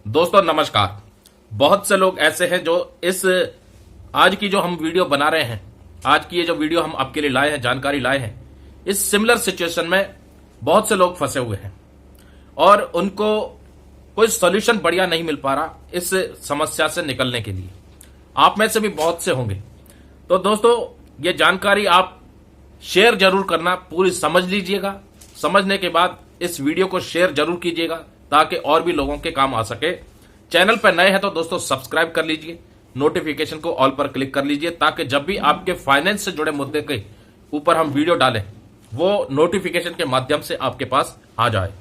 दोस्तों नमस्कार। बहुत से लोग ऐसे हैं जो इस आज की जो हम वीडियो बना रहे हैं, आज की ये जो वीडियो हम आपके लिए लाए हैं, जानकारी लाए हैं, इस सिमिलर सिचुएशन में बहुत से लोग फंसे हुए हैं और उनको कोई सॉल्यूशन बढ़िया नहीं मिल पा रहा इस समस्या से निकलने के लिए। आप में से भी बहुत से होंगे। तो दोस्तों ये जानकारी आप शेयर जरूर करना, पूरी समझ लीजिएगा। समझने के बाद इस वीडियो को शेयर जरूर कीजिएगा ताकि और भी लोगों के काम आ सके। चैनल पर नए हैं तो दोस्तों सब्सक्राइब कर लीजिए, नोटिफिकेशन को ऑल पर क्लिक कर लीजिए ताकि जब भी आपके फाइनेंस से जुड़े मुद्दे के ऊपर हम वीडियो डालें वो नोटिफिकेशन के माध्यम से आपके पास आ जाए।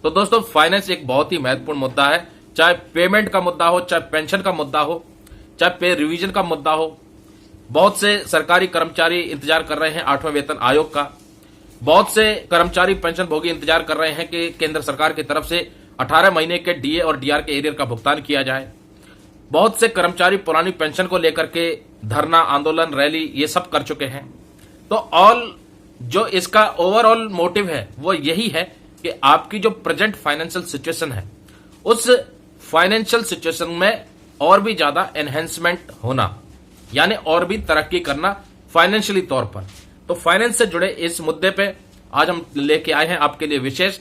तो दोस्तों फाइनेंस एक बहुत ही महत्वपूर्ण मुद्दा है, चाहे पेमेंट का मुद्दा हो, चाहे पेंशन का मुद्दा हो, चाहे पे रिवीजन का मुद्दा हो। बहुत से सरकारी कर्मचारी इंतजार कर रहे हैं 8वें वेतन आयोग का। बहुत से कर्मचारी पेंशन भोगी इंतजार कर रहे हैं कि केंद्र सरकार की तरफ से 18 महीने के डीए और डीआर के एरियर का भुगतान किया जाए। बहुत से कर्मचारी पुरानी पेंशन को लेकर के धरना, आंदोलन, रैली ये सब कर चुके हैं। तो ऑल जो इसका ओवरऑल मोटिव है वो यही है कि आपकी जो प्रेजेंट फाइनेंशियल सिचुएशन है उस फाइनेंशियल सिचुएशन में और भी ज्यादा एनहेंसमेंट होना, यानी और भी तरक्की करना फाइनेंशियली तौर पर। तो फाइनेंस से जुड़े इस मुद्दे पे आज हम लेके आए हैं आपके लिए विशेष।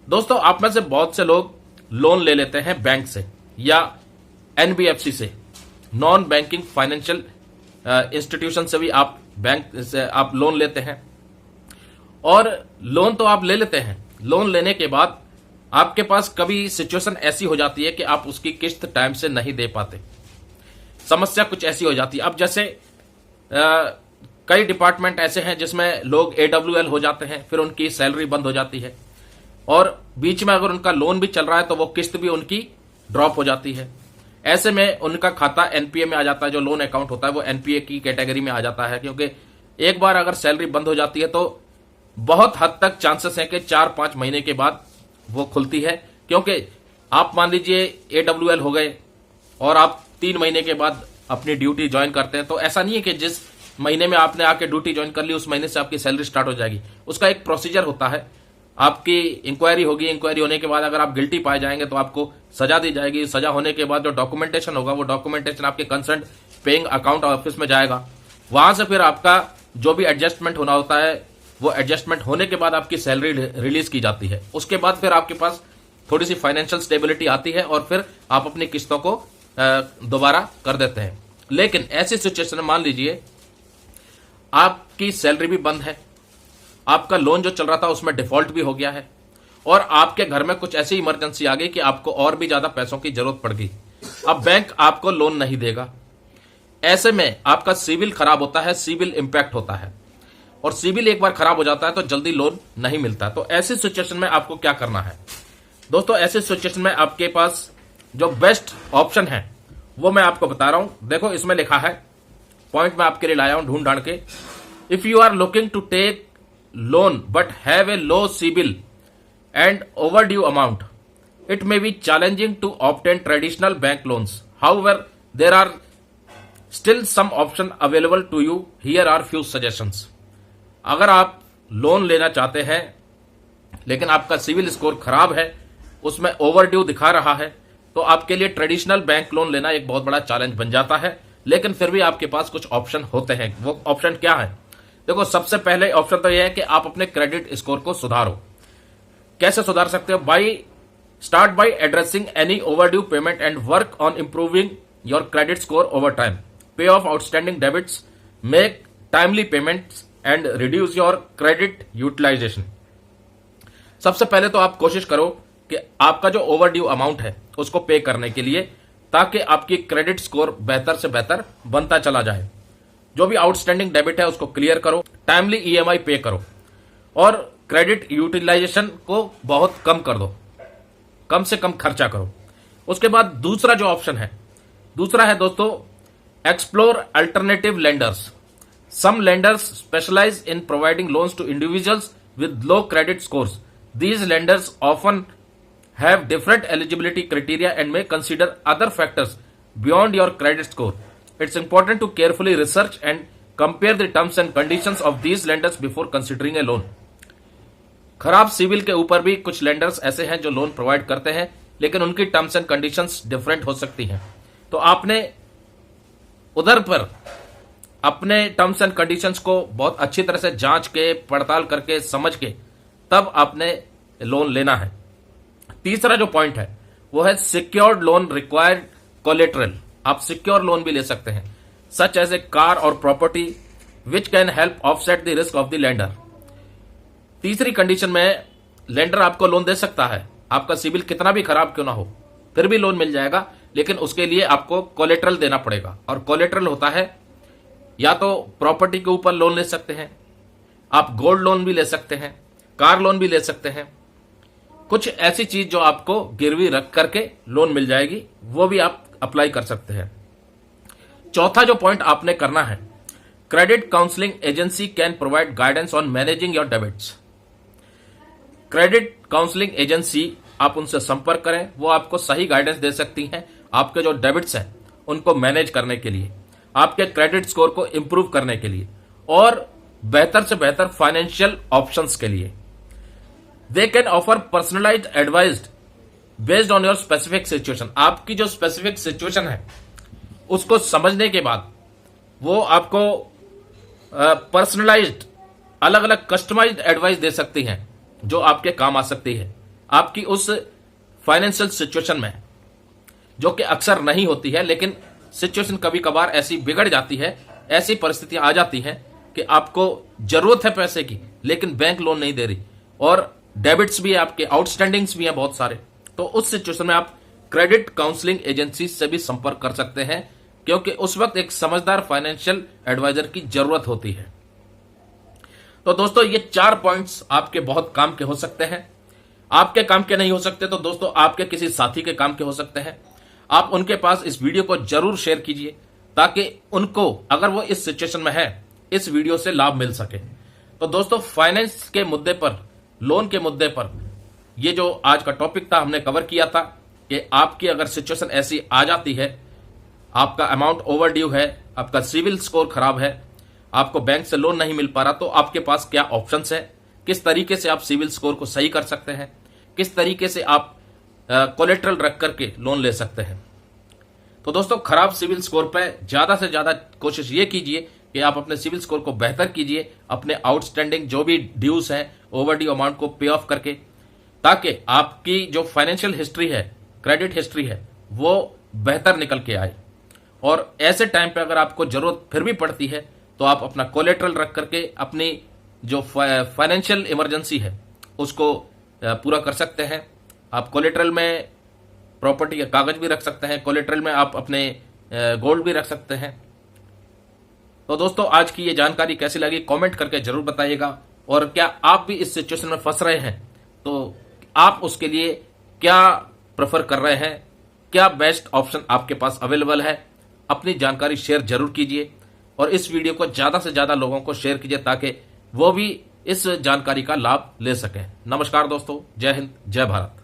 दोस्तों आप में से बहुत से लोग लोन ले लेते हैं बैंक से या एनबीएफसी से, नॉन बैंकिंग फाइनेंशियल इंस्टीट्यूशन से भी आप बैंक से आप लोन लेते हैं। और लोन तो आप ले लेते हैं, लोन लेने के बाद आपके पास कभी सिचुएशन ऐसी हो जाती है कि आप उसकी किस्त टाइम से नहीं दे पाते। समस्या कुछ ऐसी हो जाती है। अब जैसे कई डिपार्टमेंट ऐसे हैं जिसमें लोग एडब्ल्यूएल हो जाते हैं, फिर उनकी सैलरी बंद हो जाती है और बीच में अगर उनका लोन भी चल रहा है तो वो किस्त भी उनकी ड्रॉप हो जाती है। ऐसे में उनका खाता एनपीए में आ जाता है। जो लोन अकाउंट होता है वो एनपीए की कैटेगरी में आ जाता है, क्योंकि एक बार अगर सैलरी बंद हो जाती है तो बहुत हद तक चांसेस हैं कि 4-5 महीने के बाद वो खुलती है। क्योंकि आप मान लीजिए एडब्ल्यूएल हो गए और आप 3 महीने के बाद अपनी ड्यूटी ज्वाइन करते हैं, तो ऐसा नहीं है कि जिस महीने में आपने आके ड्यूटी ज्वाइन कर ली उस महीने से आपकी सैलरी स्टार्ट हो जाएगी। उसका एक प्रोसीजर होता है। आपकी इंक्वायरी होगी, इंक्वायरी होने के बाद अगर आप गिल्टी पाए जाएंगे तो आपको सजा दी जाएगी। सजा होने के बाद जो डॉक्यूमेंटेशन होगा वो डॉक्यूमेंटेशन आपके कंसर्न पेइंग अकाउंट ऑफिस में जाएगा। वहां से फिर आपका जो भी एडजस्टमेंट होना होता है वो एडजस्टमेंट होने के बाद आपकी सैलरी रिलीज की जाती है। उसके बाद फिर आपके पास थोड़ी सी फाइनेंशियल स्टेबिलिटी आती है और फिर आप अपनी किस्तों को दोबारा कर देते हैं। लेकिन ऐसी सिचुएशन में मान लीजिए आपकी सैलरी भी बंद है, आपका लोन जो चल रहा था उसमें डिफॉल्ट भी हो गया है और आपके घर में कुछ ऐसी इमरजेंसी आ गई कि आपको और भी ज्यादा पैसों की जरूरत पड़ गई। अब बैंक आपको लोन नहीं देगा। ऐसे में आपका सिविल खराब होता है, सिविल इंपैक्ट होता है और सिविल एक बार खराब हो जाता है तो जल्दी लोन नहीं मिलता। तो ऐसी सिचुएशन में आपको क्या करना है दोस्तों? ऐसी सिचुएशन में आपके पास जो बेस्ट ऑप्शन है वो मैं आपको बता रहा हूं। देखो इसमें लिखा है, पॉइंट में आपके लिए लाया हूं ढूंढ ढांड के। If you are looking to take loan but have a low CIBIL and overdue amount, it may be challenging to obtain traditional bank loans. However there are still some option available to you. Here are few suggestions. अगर आप loan लेना चाहते हैं लेकिन आपका civil score खराब है, उसमें ओवर ड्यू दिखा रहा है, तो आपके लिए ट्रेडिशनल बैंक लोन लेना एक बहुत बड़ा चैलेंज बन जाता है। लेकिन फिर भी आपके पास कुछ ऑप्शन होते हैं। वो ऑप्शन क्या है? देखो सबसे पहले ऑप्शन तो यह है कि आप अपने क्रेडिट स्कोर को सुधारो। कैसे सुधार सकते हो? Start by addressing any overdue payment and work on improving your credit score over time. Pay off outstanding debits, make timely payments and reduce your credit utilisation. सबसे पहले तो आप कोशिश करो कि आपका जो ओवरड्यू अमाउंट है उसको पे करने के लिए, ताकि आपकी क्रेडिट स्कोर बेहतर से बेहतर बनता चला जाए। जो भी आउटस्टैंडिंग डेबिट है उसको क्लियर करो, टाइमली ईएमआई पे करो और क्रेडिट यूटिलाइजेशन को बहुत कम कर दो, कम से कम खर्चा करो। उसके बाद दूसरा जो ऑप्शन है, दूसरा है दोस्तों explore alternative lenders. Some lenders specialize in providing loans to individuals with low credit scores. These lenders often have different eligibility criteria and may consider other factors beyond your credit score. It's important to carefully research and compare the terms and conditions of these lenders before considering a loan. खराब civil के ऊपर भी कुछ lenders ऐसे हैं जो loan provide करते हैं, लेकिन उनकी टर्म्स एंड कंडीशंस डिफरेंट हो सकती हैं। तो आपने उधर पर अपने टर्म्स एंड कंडीशंस को बहुत अच्छी तरह से जांच के, पड़ताल करके, समझ के तब आपने लोन लेना है। तीसरा जो पॉइंट है वो है सिक्योर्ड लोन रिक्वायर्ड कोलेटरल। आप सिक्योर लोन भी ले सकते हैं, सच एज ए कार और property which can help offset the risk of the lender. तीसरी कंडीशन में लेंडर आपको लोन दे सकता है, आपका सिविल कितना भी खराब क्यों ना हो फिर भी लोन मिल जाएगा, लेकिन उसके लिए आपको कोलेटरल देना पड़ेगा। और कोलेटरल होता है या तो प्रॉपर्टी के ऊपर लोन ले सकते हैं, आप गोल्ड लोन भी ले सकते हैं, कार लोन भी ले सकते हैं, कुछ ऐसी चीज जो आपको गिरवी रख करके लोन मिल जाएगी, वो भी आप अप्लाई कर सकते हैं। चौथा जो पॉइंट आपने करना है, credit counselling agency can provide guidance on managing your debits. Credit counselling agency, आप उनसे संपर्क करें, वो आपको सही गाइडेंस दे सकती हैं आपके जो डेबिट्स हैं उनको मैनेज करने के लिए, आपके क्रेडिट स्कोर को इंप्रूव करने के लिए और बेहतर से बेहतर फाइनेंशियल ऑप्शंस के लिए। They can offer personalised advice based on your specific situation. आपकी जो स्पेसिफिक सिचुएशन है उसको समझने के बाद वो आपको पर्सनलाइज्ड, अलग अलग कस्टमाइज्ड एडवाइस दे सकती हैं जो आपके काम आ सकती है आपकी उस फाइनेंशियल सिचुएशन में, जो कि अक्सर नहीं होती है, लेकिन सिचुएशन कभी कभार ऐसी बिगड़ जाती है, ऐसी परिस्थितियां आ जाती हैं कि आपको जरूरत है पैसे की लेकिन बैंक लोन नहीं दे रही और डेबिट्स भी है, आपके आउटस्टैंडिंग्स भी हैं बहुत सारे। तो उस सिचुएशन में आप क्रेडिट काउंसलिंग एजेंसी से भी संपर्क कर सकते हैं, क्योंकि उस वक्त एक समझदार फाइनेंशियल एडवाइजर की जरूरत होती है। तो दोस्तों ये 4 पॉइंट्स आपके बहुत काम के हो सकते हैं। आपके काम के नहीं हो सकते तो दोस्तों आपके किसी साथी के काम के हो सकते हैं। आप उनके पास इस वीडियो को जरूर शेयर कीजिए ताकि उनको, अगर वो इस सिचुएशन में है, इस वीडियो से लाभ मिल सके। तो दोस्तों फाइनेंस के मुद्दे पर, लोन के मुद्दे पर ये जो आज का टॉपिक था हमने कवर किया था कि आपकी अगर सिचुएशन ऐसी आ जाती है, आपका अमाउंट ओवर ड्यू है, आपका सिविल स्कोर खराब है, आपको बैंक से लोन नहीं मिल पा रहा, तो आपके पास क्या ऑप्शंस है, किस तरीके से आप सिविल स्कोर को सही कर सकते हैं, किस तरीके से आप कोलेटरल रख करके लोन ले सकते हैं। तो दोस्तों खराब सिविल स्कोर पे ज्यादा से ज्यादा कोशिश ये कीजिए कि आप अपने सिविल स्कोर को बेहतर कीजिए, अपने आउटस्टैंडिंग जो भी ड्यूज हैं, ओवर ड्यू अमाउंट को पे ऑफ करके, ताकि आपकी जो फाइनेंशियल हिस्ट्री है, क्रेडिट हिस्ट्री है, वो बेहतर निकल के आए। और ऐसे टाइम पे अगर आपको जरूरत फिर भी पड़ती है तो आप अपना कोलेटरल रख करके अपनी जो फाइनेंशियल इमरजेंसी है उसको पूरा कर सकते हैं। आप कोलेटरल में प्रॉपर्टी के कागज भी रख सकते हैं, कोलेटरल में आप अपने गोल्ड भी रख सकते हैं। तो दोस्तों आज की ये जानकारी कैसी लगी कमेंट करके जरूर बताइएगा, और क्या आप भी इस सिचुएशन में फंस रहे हैं तो आप उसके लिए क्या प्रेफर कर रहे हैं, क्या बेस्ट ऑप्शन आपके पास अवेलेबल है, अपनी जानकारी शेयर जरूर कीजिए और इस वीडियो को ज्यादा से ज्यादा लोगों को शेयर कीजिए ताकि वो भी इस जानकारी का लाभ ले सकें। नमस्कार दोस्तों, जय हिंद, जय भारत।